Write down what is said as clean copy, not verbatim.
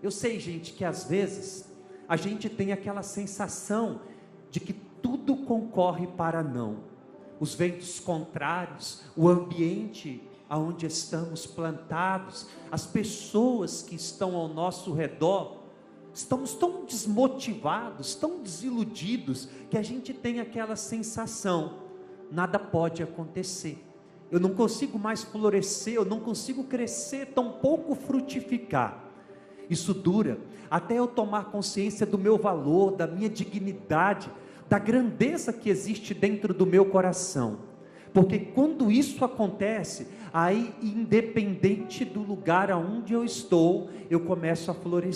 Eu sei, gente, que às vezes a gente tem aquela sensação de que tudo concorre para não. Os ventos contrários, o ambiente aonde estamos plantados, as pessoas que estão ao nosso redor, estamos tão desmotivados, tão desiludidos, que a gente tem aquela sensação: nada pode acontecer, eu não consigo mais florescer, eu não consigo crescer, tampouco frutificar. Isso dura até eu tomar consciência do meu valor, da minha dignidade, da grandeza que existe dentro do meu coração. Porque quando isso acontece, aí independente do lugar aonde eu estou, eu começo a florescer.